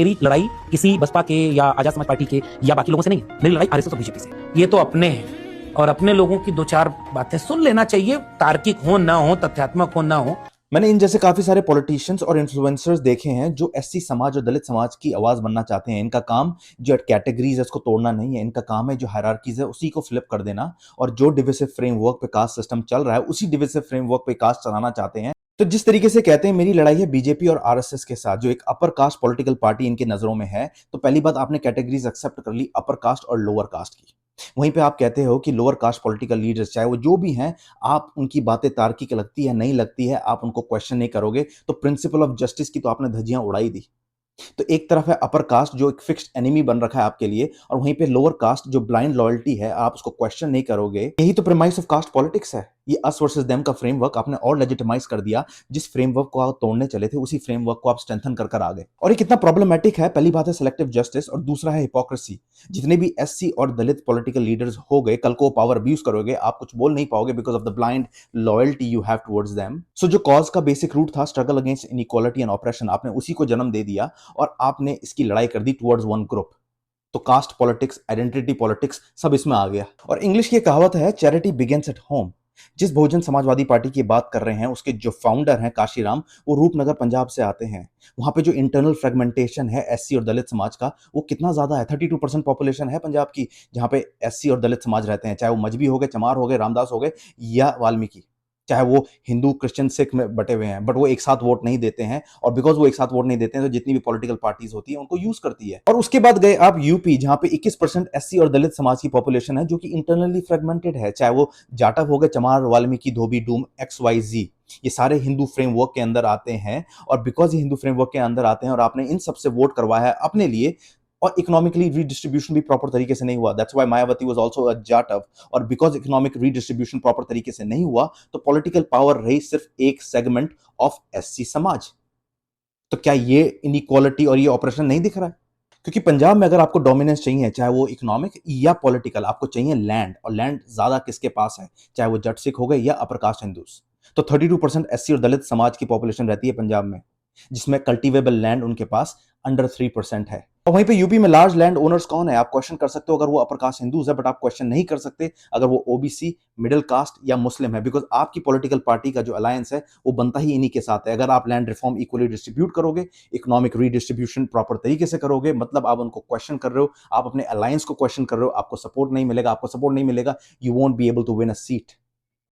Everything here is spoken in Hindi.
मेरी लड़ाई किसी बसपा के या आजाद समाज पार्टी के या बाकी लोगों से नहीं है। मेरी लड़ाई आरएसएस और बीजेपी से। ये तो अपने हैं और अपने लोगों की दो चार बातें सुन लेना चाहिए, तार्किक हो ना हो, तथ्यात्मक हो ना हो। मैंने इन जैसे काफी सारे पॉलिटिशियंस और इन्फ्लुएंसर्स देखे हैं जो एससी समाज और दलित समाज की आवाज बनना चाहते हैं। इनका काम जो कैटेगरीज है उसको तोड़ना नहीं है, इनका काम है जो हायरार्कीज है उसी को फ्लिप कर देना, और जो डिविसिव फ्रेमवर्क पे कास्ट सिस्टम चल रहा है उसी डिविसिव फ्रेमवर्क पे कास्ट चलाना चाहते हैं। तो जिस तरीके से कहते हैं मेरी लड़ाई है बीजेपी और आरएसएस के साथ, जो एक अपर कास्ट पॉलिटिकल पार्टी इनके नजरों में है, तो पहली बात आपने कैटेगरीज एक्सेप्ट कर ली अपर कास्ट और लोअर कास्ट की। वहीं पे आप कहते हो कि लोअर कास्ट पॉलिटिकल लीडर्स चाहे वो जो भी हैं, आप उनकी बातें तार्किक लगती है नहीं लगती है, आप उनको क्वेश्चन नहीं करोगे, तो प्रिंसिपल ऑफ जस्टिस की तो आपने धज्जियां उड़ाई दी। तो एक तरफ है अपर कास्ट जो एक फिक्स्ड एनिमी बन रखा है आपके लिए, और वहीं पे लोअर कास्ट जो ब्लाइंड लॉयल्टी है, आप उसको क्वेश्चन नहीं करोगे। यही तो प्रेमाइस ऑफ कास्ट पॉलिटिक्स है। ये अस वर्सेस देम का फ्रेमवर्क आपने और लेजिटिमाइज कर दिया। जिस फ्रेमवर्क को आप तोड़ने चले थे उसी फ्रेमवर्क को आप स्ट्रेंथन कर कर आ गए, और ये कितना प्रॉब्लमेटिक है। पहली बात है सिलेक्टिव जस्टिस, और दूसरा है हिपोक्रेसी। जितने भी एससी और दलित पॉलिटिकल लीडर्स हो गए, कल को पावर अब्यूज करोगे, आप कुछ बोल नहीं पाओगे because of the blind loyalty you have towards them. So जो कॉज का बेसिक रूट था struggle against inequality and oppression, आपने उसी को जन्म दे दिया और आपने इसकी लड़ाई कर दी टुवर्ड्स वन ग्रुप। तो कास्ट पॉलिटिक्स, आइडेंटिटी पॉलिटिक्स सब इसमें आ गया। और इंग्लिश की कहावत है चैरिटी बिगिंस एट होम। जिस बहुजन समाजवादी पार्टी की बात कर रहे हैं उसके जो फाउंडर हैं काशीराम, वो रूपनगर पंजाब से आते हैं। वहां पे जो इंटरनल फ्रेगमेंटेशन है एससी और दलित समाज का, वो कितना ज्यादा है। 32% पॉपुलेशन है पंजाब की जहां पे एससी और दलित समाज रहते हैं, चाहे वो मजबी हो गए, चमार हो गए, रामदास हो गए या वाल्मीकि, चाहे वो हिंदू क्रिश्चियन सिख में बटे हुए हैं, बट वो एक साथ वोट नहीं देते हैं। और बिकॉज वो एक साथ वोट नहीं देते हैं तो जितनी भी पॉलिटिकल पार्टीज होती है उनको यूज करती है। और उसके बाद गए आप यूपी, जहां पे 21% एससी और दलित समाज की पॉपुलेशन है जो कि इंटरनली फ्रेगमेंटेड है, चाहे वो जाटव हो गए, चमार, वाल्मीकि, धोबी, डूम, XYZ, ये सारे हिंदू फ्रेमवर्क के अंदर आते हैं। और बिकॉज ये हिंदू फ्रेमवर्क के अंदर आते हैं और आपने इन सबसे वोट करवाया है अपने लिए, और इकोनॉमिकली रीडिस्ट्रीब्यूशन भी प्रॉपर तरीके से नहीं हुआ, that's why Mayawati was also a Jatav. और बिकॉज इकोनॉमिक रीडिस्ट्रीब्यूशन प्रॉपर तरीके से नहीं हुआ, तो पॉलिटिकल पावर रही सिर्फ एक सेगमेंट ऑफ एससी समाज। तो क्या ये इनइक्वालिटी और ये ऑपरेशन नहीं दिख रहा है? क्योंकि पंजाब में अगर आपको डोमिनेंस चाहिए, चाहे वो इकोनॉमिक या पॉलिटिकल, आपको चाहिए लैंड, और लैंड ज्यादा किसके पास है, चाहे वो जट सिख हो गए या अपर कास्ट हिंदूस। तो 32% एससी और दलित समाज की पॉपुलेशन रहती है पंजाब में, जिसमें कल्टीवेबल लैंड उनके पास अंडर 3% है। और वहीं पे यूपी में लार्ज लैंड ओनर्स कौन है? आप क्वेश्चन कर सकते हो अगर वो अपर कास्ट हिंदूज है, बट आप क्वेश्चन नहीं कर सकते अगर वो ओबीसी, मिडिल कास्ट या मुस्लिम है, बिकॉज आपकी पॉलिटिकल पार्टी का जो अलायंस है वो बनता ही इन्हीं के साथ है। अगर आप लैंड रिफॉर्म इक्वली डिस्ट्रीब्यूट करोगे, इकोनॉमिक रीडिस्ट्रीब्यूशन प्रॉपर तरीके से करोगे, मतलब आप उनको क्वेश्चन कर रहे हो, आप अपने अलायंस को क्वेश्चन कर रहे हो, आपको सपोर्ट नहीं मिलेगा, आपको सपोर्ट नहीं मिलेगा, you won't be able to win a seat.